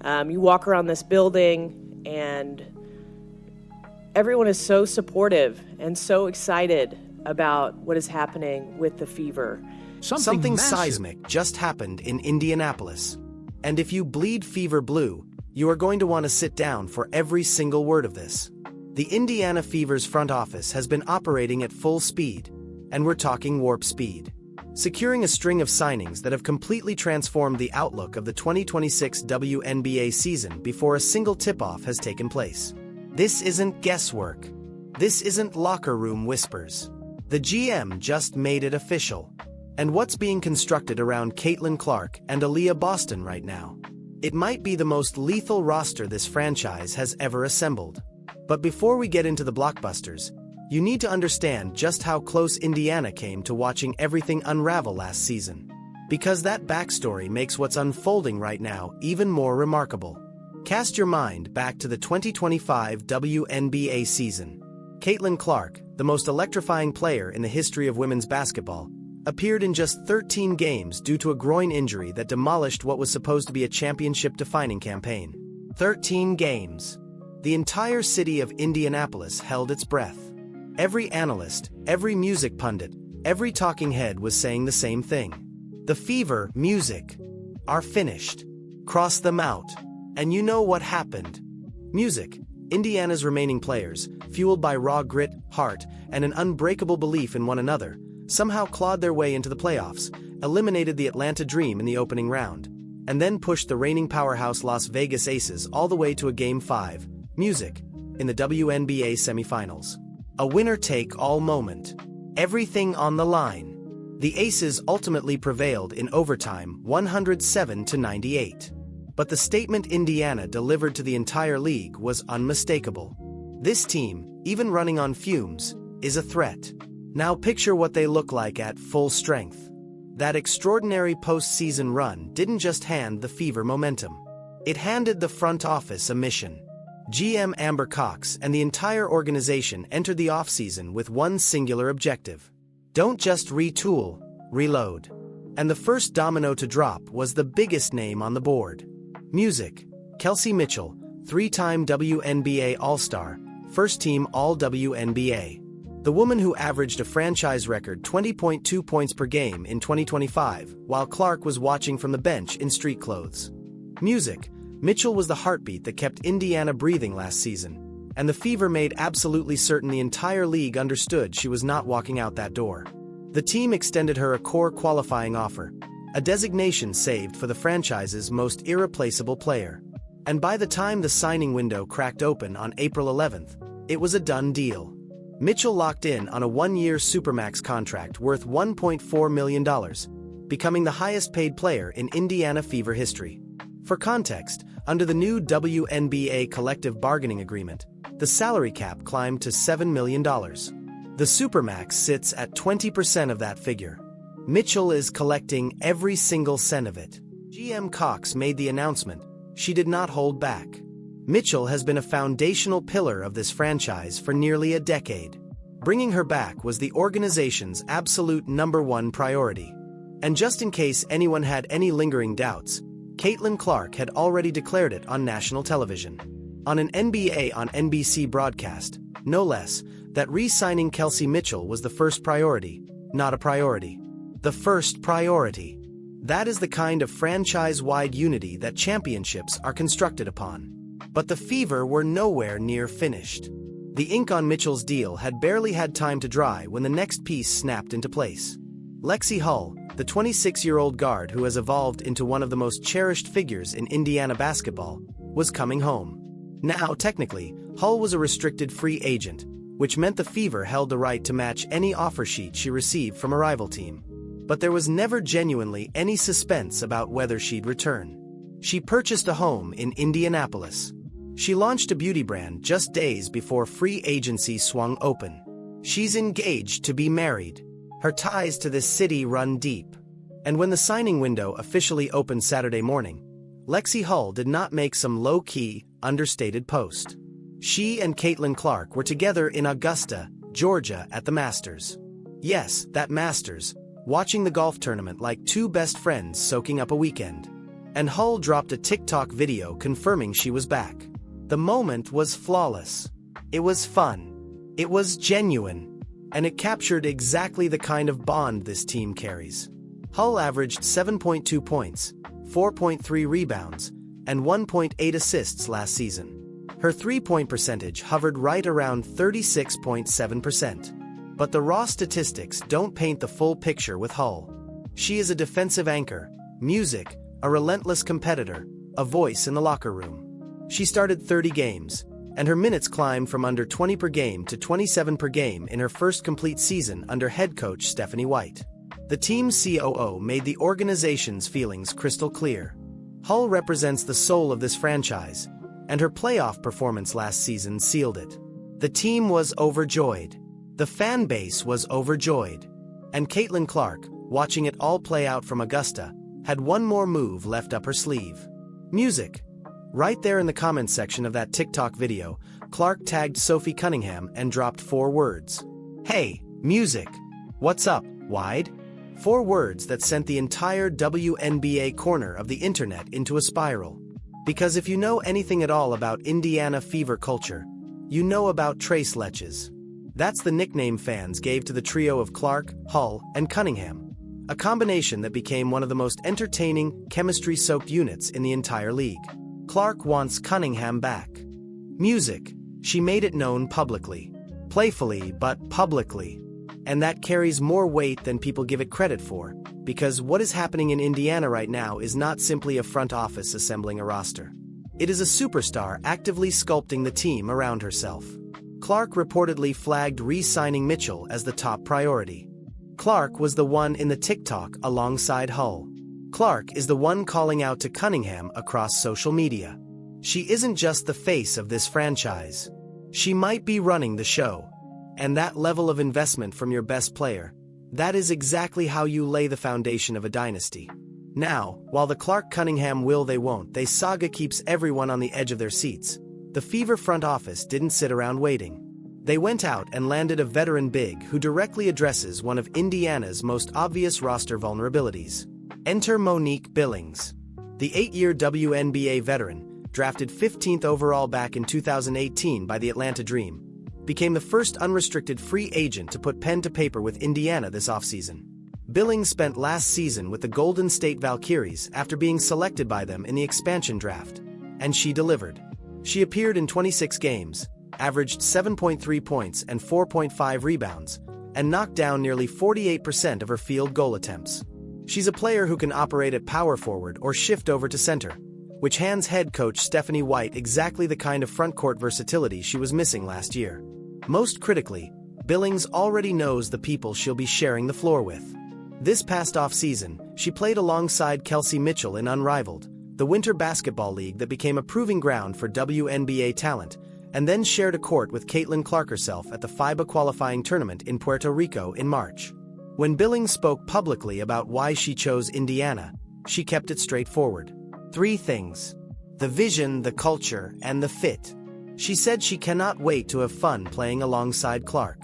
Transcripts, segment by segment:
You walk around this building and everyone is so supportive and so excited about what is happening with the Fever. Something seismic just happened in Indianapolis. And if you bleed Fever blue, you are going to want to sit down for every single word of this. The Indiana Fever's front office has been operating at full speed, and we're talking warp speed, securing a string of signings that have completely transformed the outlook of the 2026 WNBA season before a single tip-off has taken place. This isn't guesswork. This isn't locker room whispers. The GM just made it official. And what's being constructed around Caitlin Clark and Aaliyah Boston right now? It might be the most lethal roster this franchise has ever assembled. But before we get into the blockbusters, you need to understand just how close Indiana came to watching everything unravel last season. Because that backstory makes what's unfolding right now even more remarkable. Cast your mind back to the 2025 WNBA season. Caitlin Clark, the most electrifying player in the history of women's basketball, appeared in just 13 games due to a groin injury that demolished what was supposed to be a championship-defining campaign. 13 games. The entire city of Indianapolis held its breath. Every analyst, every music pundit, every talking head was saying the same thing. The Fever, music, are finished. Cross them out. And you know what happened. Music, Indiana's remaining players, fueled by raw grit, heart, and an unbreakable belief in one another, somehow clawed their way into the playoffs, eliminated the Atlanta Dream in the opening round, and then pushed the reigning powerhouse Las Vegas Aces all the way to a Game 5, music, in the WNBA semifinals. A winner-take-all moment. Everything on the line. The Aces ultimately prevailed in overtime 107-98. But the statement Indiana delivered to the entire league was unmistakable. This team, even running on fumes, is a threat. Now picture what they look like at full strength. That extraordinary postseason run didn't just hand the Fever momentum. It handed the front office a mission. GM Amber Cox and the entire organization entered the offseason with one singular objective. Don't just retool, reload. And the first domino to drop was the biggest name on the board. Music, Kelsey Mitchell, three-time WNBA All-Star, first-team All-WNBA. The woman who averaged a franchise record 20.2 points per game in 2025, while Clark was watching from the bench in street clothes. Music, Mitchell was the heartbeat that kept Indiana breathing last season, and the Fever made absolutely certain the entire league understood she was not walking out that door. The team extended her a core qualifying offer, a designation saved for the franchise's most irreplaceable player. And by the time the signing window cracked open on April 11th, it was a done deal. Mitchell locked in on a one-year Supermax contract worth $1.4 million, becoming the highest-paid player in Indiana Fever history. For context, under the new WNBA collective bargaining agreement, the salary cap climbed to $7 million. The Supermax sits at 20% of that figure. Mitchell is collecting every single cent of it. GM Cox made the announcement. She did not hold back. Mitchell has been a foundational pillar of this franchise for nearly a decade. Bringing her back was the organization's absolute #1 priority. And just in case anyone had any lingering doubts, Caitlin Clark had already declared it on national television. On an NBA on NBC broadcast, no less, that re-signing Kelsey Mitchell was the first priority, not a priority. The first priority. That is the kind of franchise-wide unity that championships are constructed upon. But the Fever were nowhere near finished. The ink on Mitchell's deal had barely had time to dry when the next piece snapped into place. Lexi Hull, the 26-year-old guard who has evolved into one of the most cherished figures in Indiana basketball, was coming home. Now, technically, Hull was a restricted free agent, which meant the Fever held the right to match any offer sheet she received from a rival team. But there was never genuinely any suspense about whether she'd return. She purchased a home in Indianapolis. She launched a beauty brand just days before free agency swung open. She's engaged to be married. Her ties to this city run deep. And when the signing window officially opened Saturday morning, Lexi Hull did not make some low-key, understated post. She and Caitlin Clark were together in Augusta, Georgia at the Masters. Yes, that Masters, watching the golf tournament like two best friends soaking up a weekend. and Hull dropped a TikTok video confirming she was back. The moment was flawless. It was fun. It was genuine. And it captured exactly the kind of bond this team carries. Hull averaged 7.2 points, 4.3 rebounds, and 1.8 assists last season. Her three-point percentage hovered right around 36.7%. But the raw statistics don't paint the full picture with Hull. She is a defensive anchor, music, a relentless competitor, a voice in the locker room. She started 30 games, and her minutes climbed from under 20 per game to 27 per game in her first complete season under head coach Stephanie White. The team's COO made the organization's feelings crystal clear. Hull represents the soul of this franchise, and her playoff performance last season sealed it. The team was overjoyed. The fan base was overjoyed. And Caitlin Clark, watching it all play out from Augusta, had one more move left up her sleeve. Music. Right there in the comments section of that TikTok video, Clark tagged Sophie Cunningham and dropped 4 words. "Hey, music. What's up, Wide?" 4 words that sent the entire WNBA corner of the internet into a spiral. Because if you know anything at all about Indiana Fever culture, you know about Trace Letches. That's the nickname fans gave to the trio of Clark, Hull, and Cunningham, a combination that became one of the most entertaining, chemistry-soaked units in the entire league. Clark wants Cunningham back. Music. She made it known publicly. Playfully, but publicly. And that carries more weight than people give it credit for, because what is happening in Indiana right now is not simply a front office assembling a roster. It is a superstar actively sculpting the team around herself. Clark reportedly flagged re-signing Mitchell as the top priority. Clark was the one in the TikTok alongside Hull. Clark is the one calling out to Cunningham across social media. She isn't just the face of this franchise. She might be running the show. And that level of investment from your best player, that is exactly how you lay the foundation of a dynasty. Now, while the Clark-Cunningham will-they-won't-they saga keeps everyone on the edge of their seats, the Fever front office didn't sit around waiting. They went out and landed a veteran big who directly addresses one of Indiana's most obvious roster vulnerabilities. Enter Monique Billings. The 8-year WNBA veteran, drafted 15th overall back in 2018 by the Atlanta Dream, became the first unrestricted free agent to put pen to paper with Indiana this offseason. Billings spent last season with the Golden State Valkyries after being selected by them in the expansion draft. And she delivered. She appeared in 26 games, averaged 7.3 points and 4.5 rebounds, and knocked down nearly 48% of her field goal attempts. She's a player who can operate at power forward or shift over to center, which hands head coach Stephanie White exactly the kind of front-court versatility she was missing last year. Most critically, Billings already knows the people she'll be sharing the floor with. This past offseason, she played alongside Kelsey Mitchell in Unrivaled, the winter basketball league that became a proving ground for WNBA talent, and then shared a court with Caitlin Clark herself at the FIBA qualifying tournament in Puerto Rico in March. When Billings spoke publicly about why she chose Indiana, she kept it straightforward. 3 things: the vision, the culture, and the fit. She said she cannot wait to have fun playing alongside Clark.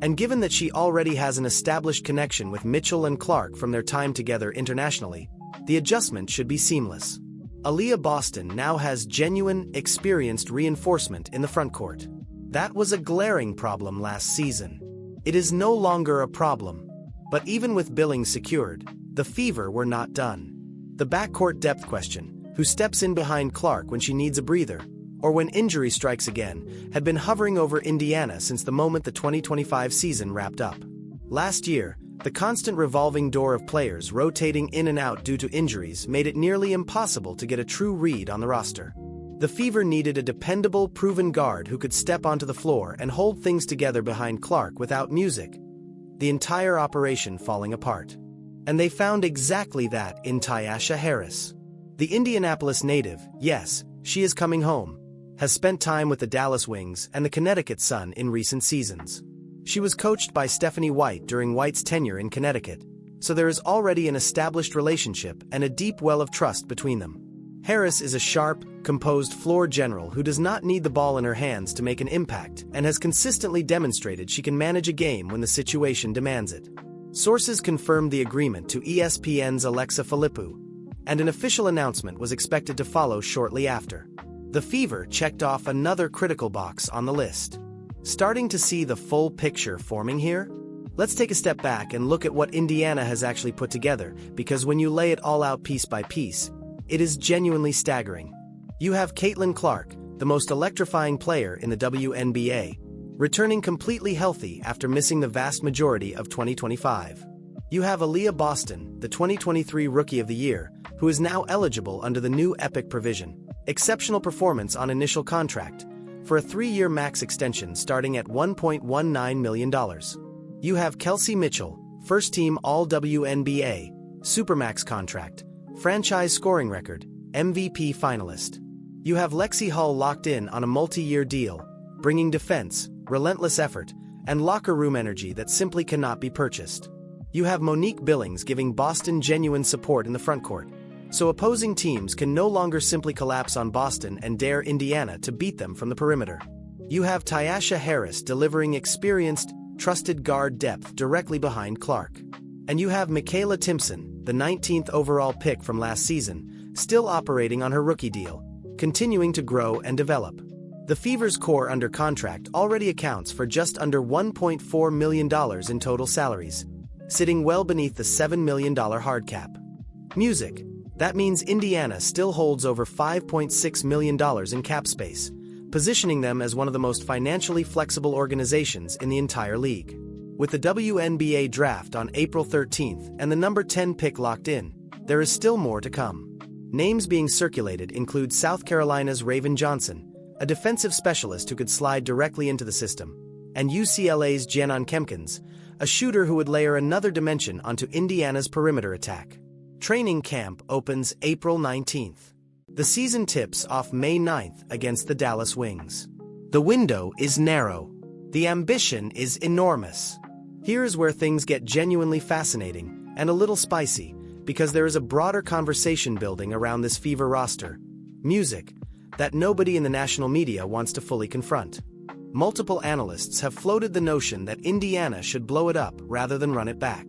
And given that she already has an established connection with Mitchell and Clark from their time together internationally, the adjustment should be seamless. Aaliyah Boston now has genuine, experienced reinforcement in the frontcourt. That was a glaring problem last season. It is no longer a problem. But even with Billings secured, the Fever were not done. The backcourt depth question, who steps in behind Clark when she needs a breather, or when injury strikes again, had been hovering over Indiana since the moment the 2025 season wrapped up. Last year, the constant revolving door of players rotating in and out due to injuries made it nearly impossible to get a true read on the roster. The Fever needed a dependable, proven guard who could step onto the floor and hold things together behind Clark without music, the entire operation falling apart. And they found exactly that in Tyasha Harris. The Indianapolis native, yes, she is coming home, has spent time with the Dallas Wings and the Connecticut Sun in recent seasons. She was coached by Stephanie White during White's tenure in Connecticut, so there is already an established relationship and a deep well of trust between them. Harris is a sharp, composed floor general who does not need the ball in her hands to make an impact and has consistently demonstrated she can manage a game when the situation demands it. Sources confirmed the agreement to ESPN's Alexa Philippou, and an official announcement was expected to follow shortly after. The Fever checked off another critical box on the list. Starting to see the full picture forming here? Let's take a step back and look at what Indiana has actually put together, because when you lay it all out piece by piece, it is genuinely staggering. You have Caitlin Clark, the most electrifying player in the WNBA, returning completely healthy after missing the vast majority of 2025. You have Aaliyah Boston, the 2023 Rookie of the Year, who is now eligible under the new Epic provision, exceptional performance on initial contract, for a 3-year max extension starting at $1.19 million. You have Kelsey Mitchell, first-team All-WNBA, Supermax contract, franchise scoring record, MVP finalist. You have Lexi Hull locked in on a multi-year deal, bringing defense, relentless effort, and locker room energy that simply cannot be purchased. You have Monique Billings giving Boston genuine support in the frontcourt, so opposing teams can no longer simply collapse on Boston and dare Indiana to beat them from the perimeter. You have Tyasha Harris delivering experienced, trusted guard depth directly behind Clark. And you have Michaela Timpson, the 19th overall pick from last season, still operating on her rookie deal, continuing to grow and develop. The Fever's core under contract already accounts for just under $1.4 million in total salaries, sitting well beneath the $7 million hard cap. Music. That means Indiana still holds over $5.6 million in cap space, positioning them as one of the most financially flexible organizations in the entire league. With the WNBA draft on April 13th and the number 10 pick locked in, there is still more to come. Names being circulated include South Carolina's Raven Johnson, a defensive specialist who could slide directly into the system, and UCLA's Janon Kempkins, a shooter who would layer another dimension onto Indiana's perimeter attack. Training camp opens April 19th. The season tips off May 9th against the Dallas Wings. The window is narrow. The ambition is enormous. Here is where things get genuinely fascinating and a little spicy, because there is a broader conversation building around this Fever roster. Music that nobody in the national media wants to fully confront. Multiple analysts have floated the notion that Indiana should blow it up rather than run it back.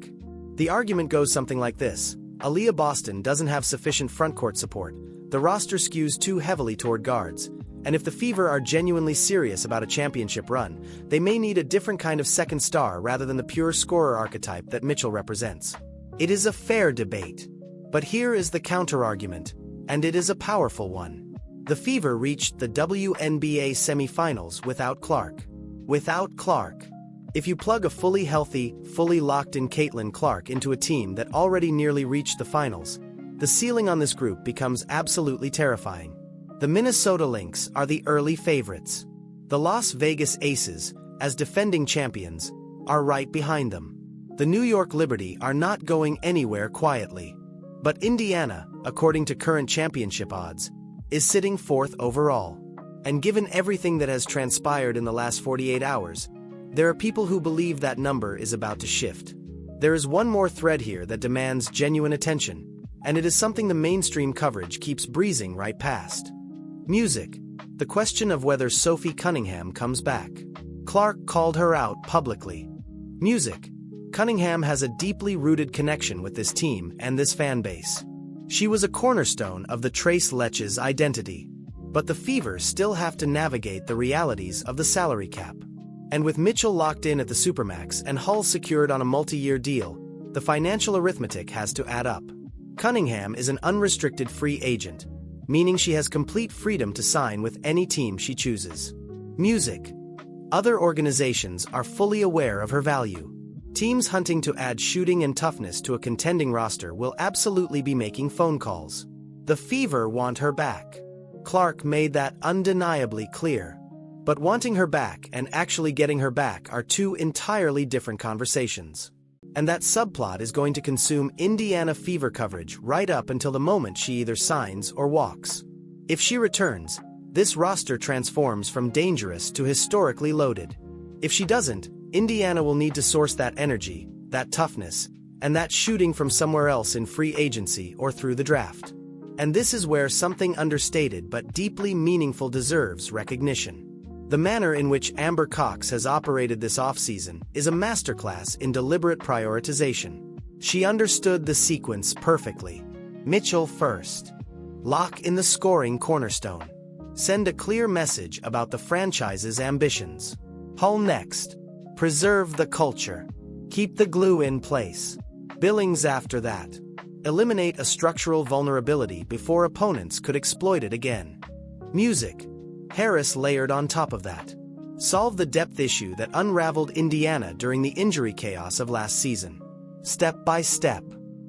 The argument goes something like this. Aaliyah Boston doesn't have sufficient frontcourt support, the roster skews too heavily toward guards, and if the Fever are genuinely serious about a championship run, they may need a different kind of second star rather than the pure scorer archetype that Mitchell represents. It is a fair debate, but here is the counter-argument, and it is a powerful one. The Fever reached the WNBA semifinals without Clark. Without Clark. If you plug a fully healthy, fully locked-in Caitlin Clark into a team that already nearly reached the finals, the ceiling on this group becomes absolutely terrifying. The Minnesota Lynx are the early favorites. The Las Vegas Aces, as defending champions, are right behind them. The New York Liberty are not going anywhere quietly. But Indiana, according to current championship odds, is sitting 4th overall. And given everything that has transpired in the last 48 hours, there are people who believe that number is about to shift. There is one more thread here that demands genuine attention, and it is something the mainstream coverage keeps breezing right past. Music. The question of whether Sophie Cunningham comes back. Clark called her out publicly. Music. Cunningham has a deeply rooted connection with this team and this fan base. She was a cornerstone of the Trace Letch's identity. But the Fever still have to navigate the realities of the salary cap. And with Mitchell locked in at the Supermax and Hull secured on a multi-year deal, the financial arithmetic has to add up. Cunningham is an unrestricted free agent, meaning she has complete freedom to sign with any team she chooses. Music. Other organizations are fully aware of her value. Teams hunting to add shooting and toughness to a contending roster will absolutely be making phone calls. The Fever want her back. Clark made that undeniably clear. But wanting her back and actually getting her back are two entirely different conversations. And that subplot is going to consume Indiana Fever coverage right up until the moment she either signs or walks. If she returns, this roster transforms from dangerous to historically loaded. If she doesn't, Indiana will need to source that energy, that toughness, and that shooting from somewhere else in free agency or through the draft. And this is where something understated but deeply meaningful deserves recognition. The manner in which Amber Cox has operated this offseason is a masterclass in deliberate prioritization. She understood the sequence perfectly. Mitchell first. Lock in the scoring cornerstone. Send a clear message about the franchise's ambitions. Hull next. Preserve the culture. Keep the glue in place. Billings after that. Eliminate a structural vulnerability before opponents could exploit it again. Music. Harris layered on top of that. Solve the depth issue that unraveled Indiana during the injury chaos of last season. Step by step.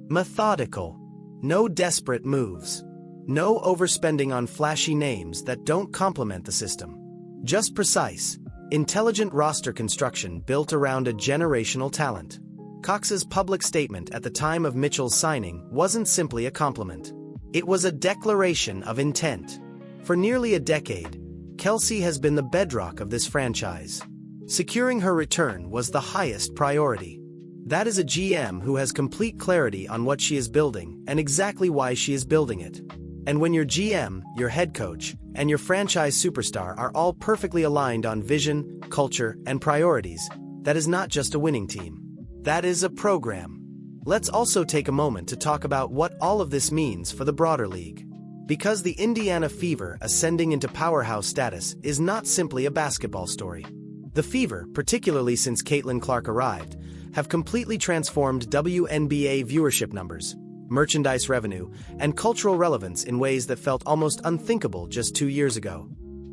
Methodical. No desperate moves. No overspending on flashy names that don't complement the system. Just precise, intelligent roster construction built around a generational talent. Cox's public statement at the time of Mitchell's signing wasn't simply a compliment. It was a declaration of intent. For nearly a decade, Kelsey has been the bedrock of this franchise. Securing her return was the highest priority. That is a GM who has complete clarity on what she is building and exactly why she is building it. And when your GM, your head coach, and your franchise superstar are all perfectly aligned on vision, culture, and priorities, that is not just a winning team. That is a program. Let's also take a moment to talk about what all of this means for the broader league. Because the Indiana Fever ascending into powerhouse status is not simply a basketball story. The Fever, particularly since Caitlin Clark arrived, have completely transformed WNBA viewership numbers, merchandise revenue, and cultural relevance in ways that felt almost unthinkable just 2 years ago.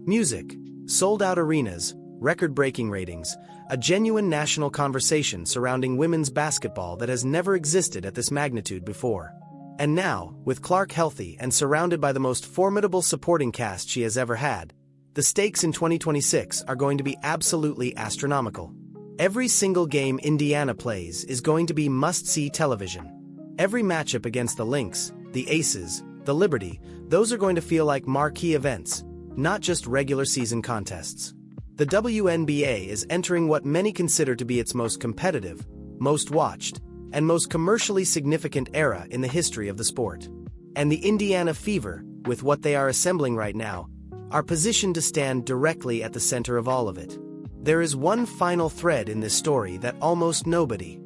Music, sold-out arenas, record-breaking ratings, a genuine national conversation surrounding women's basketball that has never existed at this magnitude before. And now, with Clark healthy and surrounded by the most formidable supporting cast she has ever had, the stakes in 2026 are going to be absolutely astronomical. Every single game Indiana plays is going to be must-see television. Every matchup against the Lynx, the Aces, the Liberty, those are going to feel like marquee events, not just regular season contests. The WNBA is entering what many consider to be its most competitive, most watched, and most commercially significant era in the history of the sport. And the Indiana Fever, with what they are assembling right now, are positioned to stand directly at the center of all of it. There is one final thread in this story that almost nobody,